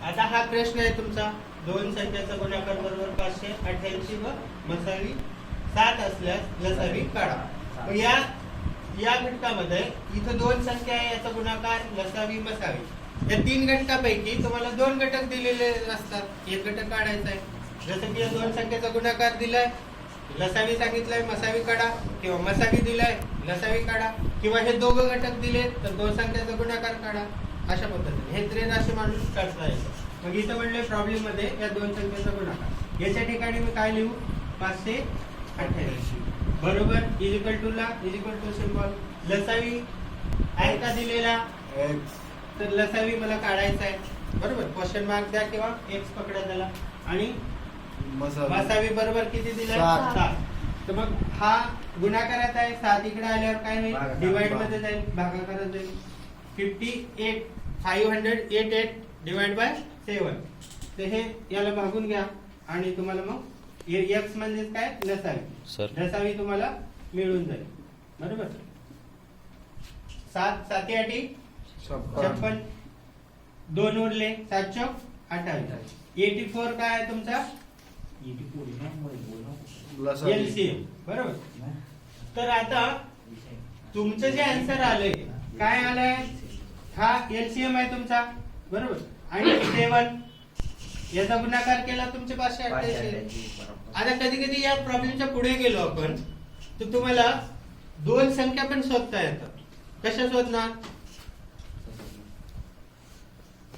आता हा प्रश्न आहे तुमचा, दोन संख्याचा गुणाकार बरोबर 588 व मसावी 7 असल्यास लसावी काढा. मग या घटकामध्ये इथं दोन संख्या आहे, याचा गुणाकार लसावी मसावी. या तीन घटकापैकी तुम्हाला दोन घटक दिलेले असतात, एक घटक काढायचा आहे. जसं की या दोन संख्येचा गुणाकार दिलाय, लसावी सांगितलंय मसावी काढा, किंवा मसावी दिलाय लसावी काढा, किंवा हे दोघं घटक दिले तर दोन संख्येचा गुणाकार काढा. अशा पद्धतीने हे त्रिराशी मांडून काढता येतं. मग इथं म्हणले प्रॉब्लेम मध्ये या दोन संख्येचा गुणाकार, याच्या ठिकाणी मी काय लिहू, 588 बरोबर इक्वल टू ला इक्वल टू सिम्बॉल. लसावी आहे का दिलेला, तर लसावी मला काढायचा आहे बरोबर, क्वेश्चन मार्क द्या किंवा एक्स पकडा त्याला. आणि मसावी बरोबर किती दिलाय, 7. तर मग हा गुणाकारात आहे, 7 इकडे आल्यावर काय होईल, डिवाइड मध्ये जाईल, भागाकारात जाईल. 588 डिवाइड बाय 7. तर हे याला भागून घ्या आणि तुम्हाला मग एक्स म्हणजे काय, लसावी. लसावी तुम्हाला मिळून जाईल बरोबर. 7 7 8 56, 2 उरले, 7 चौक 28. 84 काय आहे तुमचा, एलसीएम बरोबर. तर आता तुमचं जे आन्सर आलंय काय आलंय, हा एलसीएम आहे तुमचा बरोबर. आणि 7 याचा गुणाकार केला तुमचे 588. आता कधी कधी या प्रॉब्लेमच्या पुढे गेलो आपण तर तुम्हाला दोन संख्या पण शोधता येतात. कशा शोधणार,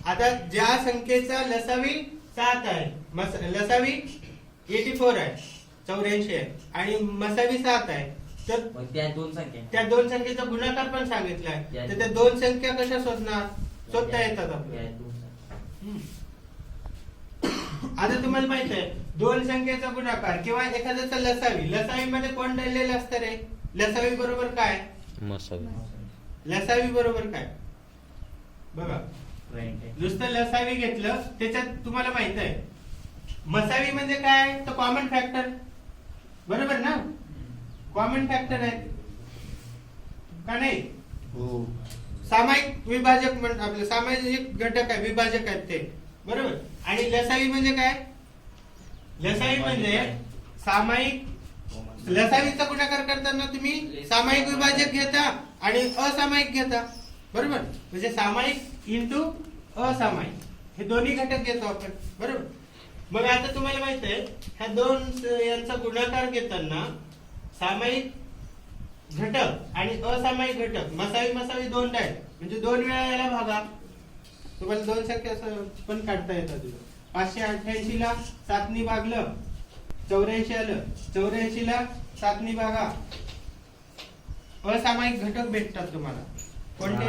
आता ज्या संख्येचा लसावी 7 आहे, लसावी 84 आहे, 84 आहे, आणि मसावी 7 आहे, तर त्या दोन संख्येचा गुणाकार पण सांगितलाय. तर त्या दोन संख्या कशा शोधणार, शोधता येतात आपल्याला. आता तुम्हाला माहित आहे दोन संख्येचा गुणाकार किंवा एखाद्याचा लसावी, लसावी मध्ये कोण दिलेलं असतं रे, लसावी बरोबर काय, मसावी. लसावी बरोबर काय बघा, नुसतं लसावी घेतलं त्याच्यात तुम्हाला माहित आहे मसावी म्हणजे काय, तर कॉमन फॅक्टर बरोबर ना, कॉमन फॅक्टर आहे का नाही. सामायिक विभाजक म्हणजे आपले सामायिक घटक आहे, विभाजक आहेत ते बरोबर. आणि लसावी म्हणजे काय, लसावी म्हणजे सामायिक, लसावीचा गुणाकार करताना तुम्ही सामायिक विभाजक घेता आणि असामायिक घेता बरोबर. म्हणजे सामायिक इंटू असामायिक हे दोन्ही घटक घेतो आपण बरोबर. मग आता तुम्हाला माहित आहे ह्या दोन यांचा गुणाकार घेताना सामायिक घटक आणि असामायिक घटक मसावी मसावी दोन आहेत, म्हणजे दोन वेळा याला भागा. तुम्हाला दोन संख्या पण काढता येतात. 588 ला 7 नी भागलं 84 आलं, 84 ला 7 नी भागा. असामायिक घटक भेटतात तुम्हाला कोणते,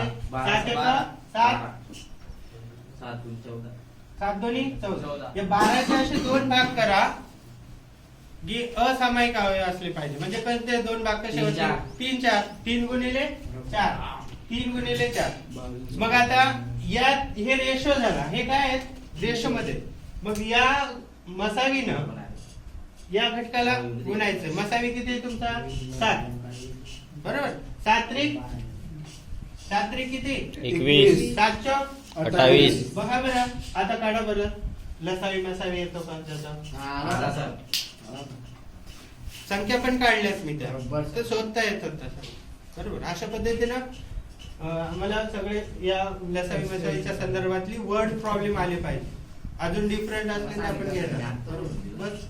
7 7 दोन्ही 14. या 12चे असे दोन भाग करा जी असामायिक अवयव असले पाहिजे. म्हणजे कोणते दोन भाग कसे होते, 3 4, 3 गुणिले 4, 3 गुणिले 4. मग आता या हे रेशो झाला, हे काय आहे रेशो मध्ये. मग या मसावीनं या घटकाला गुणायचं. मसावी किती आहे तुमचा, 7 बरोबर. 7 त्रिक किती, 21. 7 चौक 28. बघा बरं, आता काढा बरं लसावी मसावी येतो का त्याचा, संख्या पण काढल्यास मी त्या, तर शोधता येतात तसं बरोबर. अशा पद्धतीनं आम्हाला सगळे या लसावी मसावीच्या संदर्भातली वर्ड प्रॉब्लेम आले पाहिजे. अजून डिफरंट असले तर आपण घेणार बरोबर. बस